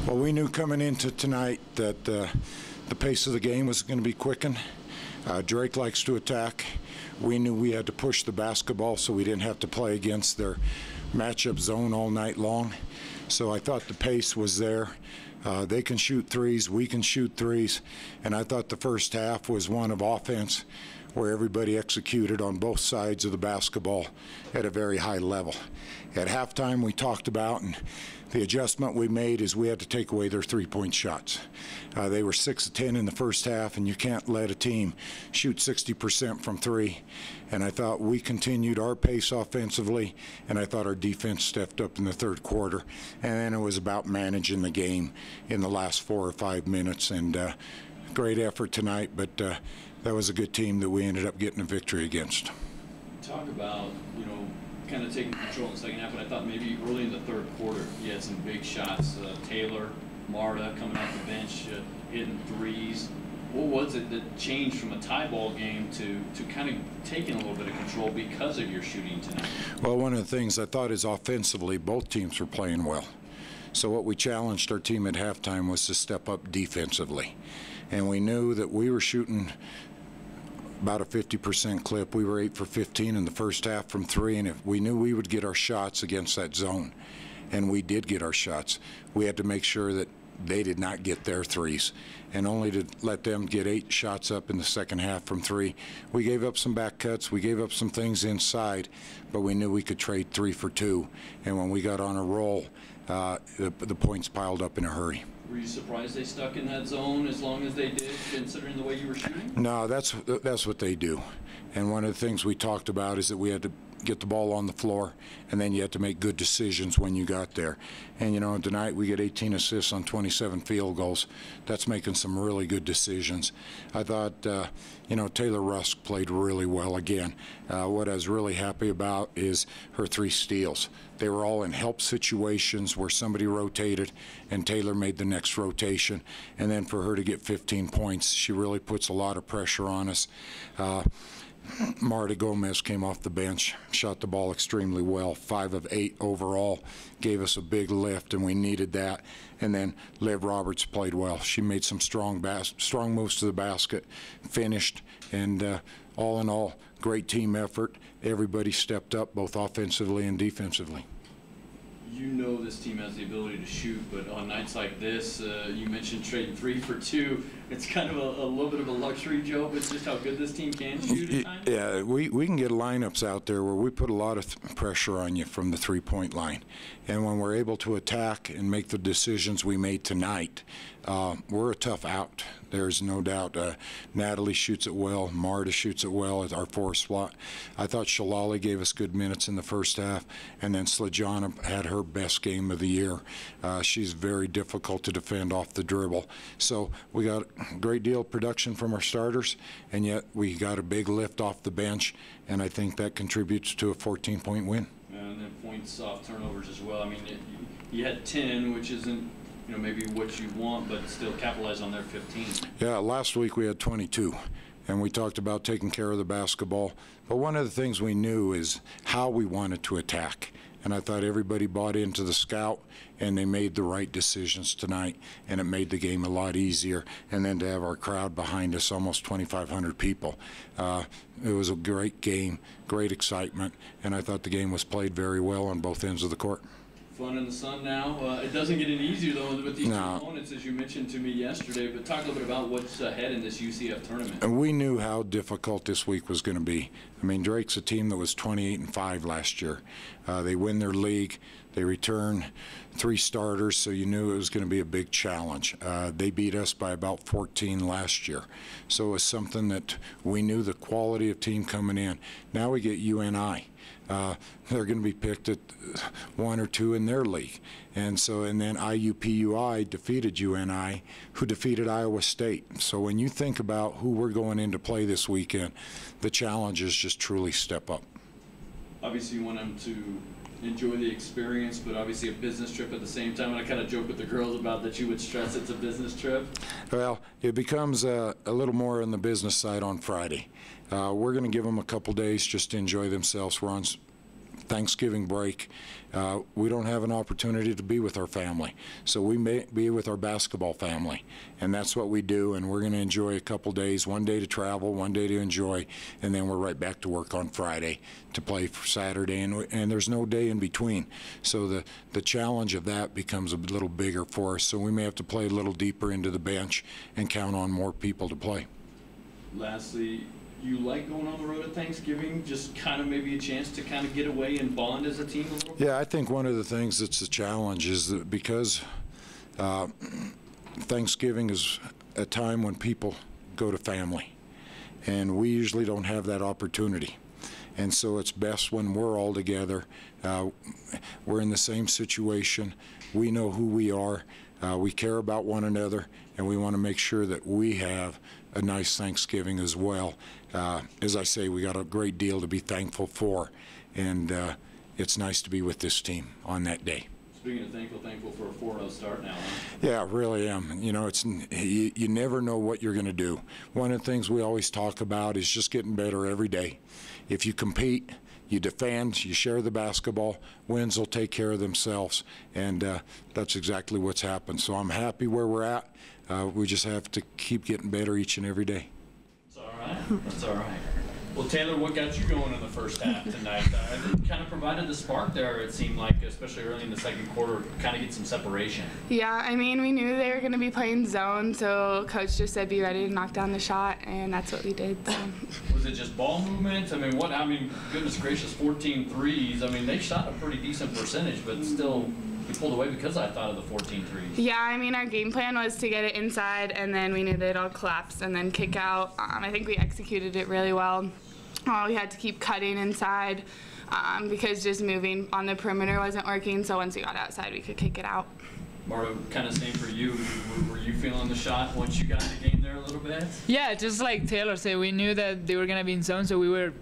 Well, we knew coming into tonight that the pace of the game was going to be quickened. Drake likes to attack. We knew we had to push the basketball so we didn't have to play against their matchup zone all night long. So I thought the pace was there. They can shoot threes, we can shoot threes, and I thought the first half was one of offense where everybody executed on both sides of the basketball at a very high level. At halftime, we talked about, and the adjustment we made is we had to take away their three-point shots. They were 6 of 10 in the first half, and you can't let a team shoot 60% from three. And I thought we continued our pace offensively, and I thought our defense stepped up in the third quarter. And then it was about managing the game in the last 4 or 5 minutes. And great effort tonight, but that was a good team that we ended up getting a victory against. Talk about, kind of taking control in the second half, but I thought maybe early in the third quarter you had some big shots. Taylor, Marta coming off the bench, hitting threes. What was it that changed from a tie ball game to kind of taking a little bit of control because of your shooting tonight? Well, one of the things I thought is offensively both teams were playing well. So what we challenged our team at halftime was to step up defensively. And we knew that we were shooting about a 50% clip. We were 8 for 15 in the first half from three, and if we knew we would get our shots against that zone, and we did get our shots, we had to make sure that they did not get their threes, and only to let them get 8 shots up in the second half from three. We gave up some back cuts, we gave up some things inside, but we knew we could trade 3 for 2, and when we got on a roll, the points piled up in a hurry. Were you surprised they stuck in that zone as long as they did, considering the way you were shooting? No, that's what they do. And one of the things we talked about is that we had to get the ball on the floor, and then you had to make good decisions when you got there. And, tonight we get 18 assists on 27 field goals. That's making some really good decisions. I thought, Taylor Rusk played really well again. What I was really happy about is her 3 steals. They were all in help situations where somebody rotated and Taylor made the next rotation. And then for her to get 15 points, she really puts a lot of pressure on us. Marta Gomez came off the bench, shot the ball extremely well, 5 of 8 overall, gave us a big lift, and we needed that. And then Liv Roberts played well. She made some strong moves to the basket, finished, and all in all, great team effort. Everybody stepped up, both offensively and defensively. You know this team has the ability to shoot, but on nights like this, you mentioned trading 3 for 2. It's kind of a little bit of a luxury, Joe, but it's just how good this team can shoot at times. Yeah, we can get lineups out there where we put a lot of pressure on you from the three-point line. And when we're able to attack and make the decisions we made tonight, we're a tough out. There's no doubt. Natalie shoots it well. Marta shoots it well at our 4 slot. I thought Shalali gave us good minutes in the first half, and then Slajana had her best game of the year. She's very difficult to defend off the dribble. So we got a great deal of production from our starters, and yet we got a big lift off the bench, and I think that contributes to a 14-point win. And then points off turnovers as well. I mean, you had 10, which isn't maybe what you want, but still capitalize on their 15. Yeah, last week we had 22, and we talked about taking care of the basketball. But one of the things we knew is how we wanted to attack. And I thought everybody bought into the scout, and they made the right decisions tonight, and it made the game a lot easier. And then to have our crowd behind us, almost 2,500 people. It was a great game, great excitement, and I thought the game was played very well on both ends of the court. Fun in the sun now. It doesn't get any easier, though, with these opponents, as you mentioned to me yesterday. But talk a little bit about what's ahead in this UCF tournament. And we knew how difficult this week was going to be. I mean, Drake's a team that was 28-5 last year. They win their league. They return 3 starters, so you knew it was going to be a big challenge. They beat us by about 14 last year. So it was something that we knew the quality of team coming in. Now we get UNI. They're going to be picked at 1 or 2 in their league. And then IUPUI defeated UNI, who defeated Iowa State. So when you think about who we're going in to play this weekend, the challenges just truly step up. Obviously you want them to enjoy the experience, but obviously a business trip at the same time. And I kind of joke with the girls about that you would stress it's a business trip. Well, it becomes a little more on the business side on Friday. We're going to give them a couple days just to enjoy themselves. We're on Thanksgiving break, we don't have an opportunity to be with our family. So we may be with our basketball family, and that's what we do, and we're going to enjoy a couple days, one day to travel, one day to enjoy, and then we're right back to work on Friday to play for Saturday, and there's no day in between. So the challenge of that becomes a little bigger for us, so we may have to play a little deeper into the bench and count on more people to play. Lastly, you like going on the road at Thanksgiving, just kind of maybe a chance to kind of get away and bond as a team a little bit? Yeah, I think one of the things that's a challenge is that because Thanksgiving is a time when people go to family, and we usually don't have that opportunity. And so it's best when we're all together. We're in the same situation. We know who we are. We care about one another, and we want to make sure that we have a nice Thanksgiving as well. As I say, we got a great deal to be thankful for, and it's nice to be with this team on that day. Speaking of thankful for a 4-0 start now, huh? Yeah, I really am. You know, you never know what you're going to do. One of the things we always talk about is just getting better every day. If you compete, you defend, you share the basketball, wins will take care of themselves, and that's exactly what's happened. So I'm happy where we're at. We just have to keep getting better each and every day. It's all right. That's all right. Well, Taylor, what got you going in the first half tonight? It kind of provided the spark there, it seemed like, especially early in the second quarter, kind of get some separation. Yeah, I mean, we knew they were going to be playing zone, so Coach just said be ready to knock down the shot, and that's what we did. So. Was it just ball movement? I mean, goodness gracious, 14 threes. I mean, they shot a pretty decent percentage, but still, we pulled away because I thought of the 14 threes. Yeah, I mean, our game plan was to get it inside, and then we knew they'd all collapse and then kick out. I think we executed it really well. We had to keep cutting inside because just moving on the perimeter wasn't working, so once we got outside, we could kick it out. Marta, kind of same for you. Were you feeling the shot once you got in the game there a little bit? Yeah, just like Taylor said, we knew that they were going to be in zone, so we were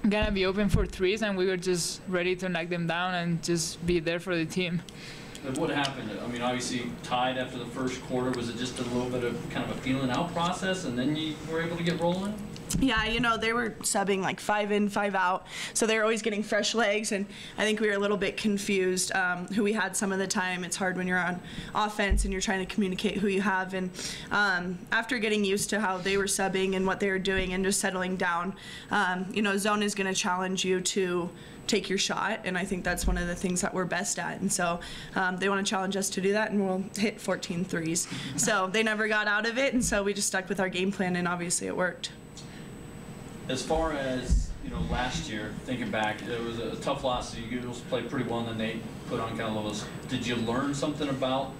going to be open for threes, and we were just ready to knock them down and just be there for the team. And what happened? I mean, obviously tied after the first quarter. Was it just a little bit of kind of a feeling out process, and then you were able to get rolling? Yeah, you know, they were subbing like 5 in, 5 out, so they were always getting fresh legs, and I think we were a little bit confused who we had some of the time. It's hard when you're on offense and you're trying to communicate who you have, and after getting used to how they were subbing and what they were doing and just settling down, you know, zone is going to challenge you to take your shot, and I think that's one of the things that we're best at, and so they want to challenge us to do that, and we'll hit 14 threes. So they never got out of it, and so we just stuck with our game plan, and obviously it worked. As far as, you know, last year, thinking back, it was a tough loss. The Eagles played pretty well, and then they put on kind of those. Did you learn something about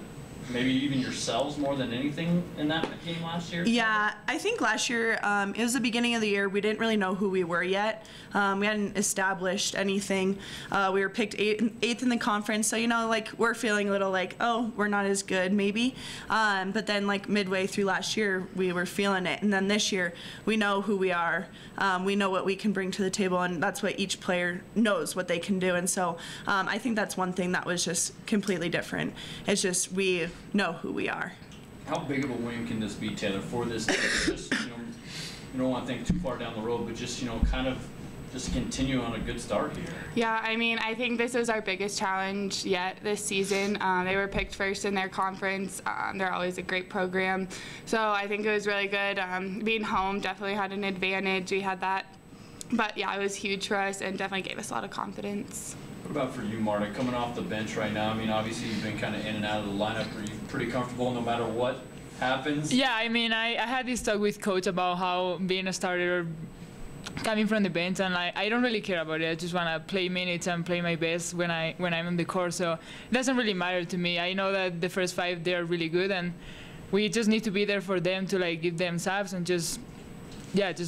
maybe even yourselves more than anything in that game last year? Yeah, I think last year, it was the beginning of the year. We didn't really know who we were yet. We hadn't established anything. We were picked eighth in the conference, so, you know, like, we're feeling a little like, oh, we're not as good, maybe. But then, like, midway through last year, we were feeling it. And then this year, we know who we are. We know what we can bring to the table, and that's what each player knows what they can do. And so I think that's one thing that was just completely different. It's just we know who we are. How big of a win can this be, Taylor, for this? Just, you know, you don't want to think too far down the road, but just, you know, kind of just continue on a good start here. Yeah, I mean, I think this is our biggest challenge yet this season. They were picked first in their conference. They're always a great program. So I think it was really good. Being home definitely had an advantage. We had that. But, yeah, it was huge for us and definitely gave us a lot of confidence. What about for you, Marta, coming off the bench right now? I mean, obviously you've been kind of in and out of the lineup. Are you pretty comfortable no matter what happens? Yeah, I mean, I had this talk with Coach about how being a starter coming from the bench, and I don't really care about it. I just want to play minutes and play my best when I'm on the court, so it doesn't really matter to me. I know that the first 5, they're really good, and we just need to be there for them to, like, give them saves and just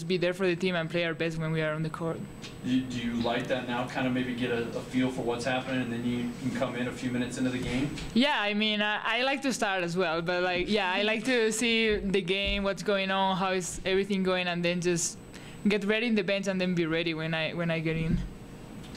be there for the team and play our best when we are on the court. Do you like that now, kind of maybe get a feel for what's happening, and then you can come in a few minutes into the game? Yeah, I mean, I like to start as well, but, like, yeah, I like to see the game, what's going on, how is everything going, and then just get ready in the bench and then be ready when I get in.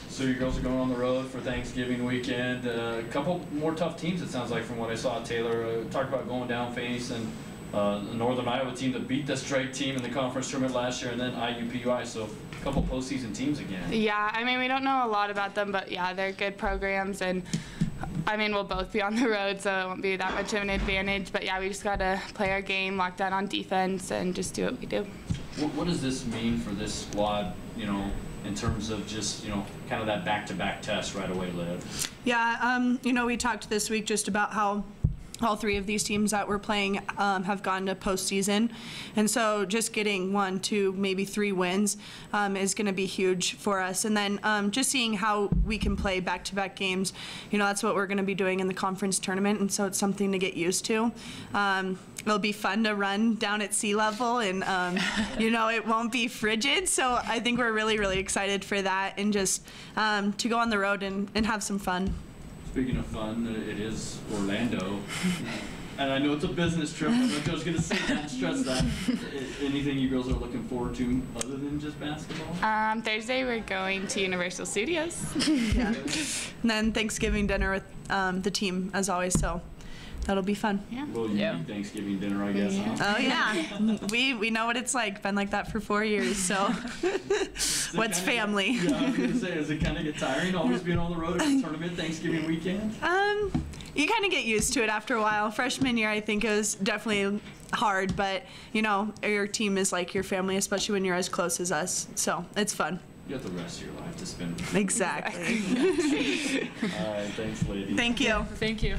So your girls are going on the road for Thanksgiving weekend. A couple more tough teams, it sounds like, from what I saw. Taylor talked about going down facing the Northern Iowa team that beat the strike team in the conference tournament last year, and then IUPUI, so a couple postseason teams again. Yeah, I mean, we don't know a lot about them, but yeah, they're good programs, and I mean, we'll both be on the road, so it won't be that much of an advantage. But yeah, we just got to play our game, lock down on defense, and just do what we do. What does this mean for this squad, you know, in terms of just, you know, kind of that back-to-back test right away, Liv? Yeah, you know, we talked this week just about how all three of these teams that we're playing have gone to postseason, and so just getting 1, 2, maybe 3 wins is going to be huge for us. And then just seeing how we can play back-to-back games, you know, that's what we're going to be doing in the conference tournament, and so it's something to get used to. It'll be fun to run down at sea level, and you know, it won't be frigid. So I think we're really, really excited for that, and just to go on the road and have some fun. Speaking of fun, it is Orlando. And I know it's a business trip. I'm not just going to say that and stress that. Anything you girls are looking forward to other than just basketball? Thursday, we're going to Universal Studios. Yeah. And then Thanksgiving dinner with the team, as always, so that'll be fun. Yeah. Well, you eat Thanksgiving dinner, I guess, Yeah. huh? Oh, yeah. We know what it's like. Been like that for 4 years, so what's family? Yeah, I was going to say, does it kind of get tiring always being on the road at a tournament Thanksgiving weekend? You kind of get used to it after a while. Freshman year, I think it was definitely hard, but, you know, your team is like your family, especially when you're as close as us, so it's fun. You got the rest of your life to spend with. Exactly. All right, thanks, ladies. Thank you. Thank you.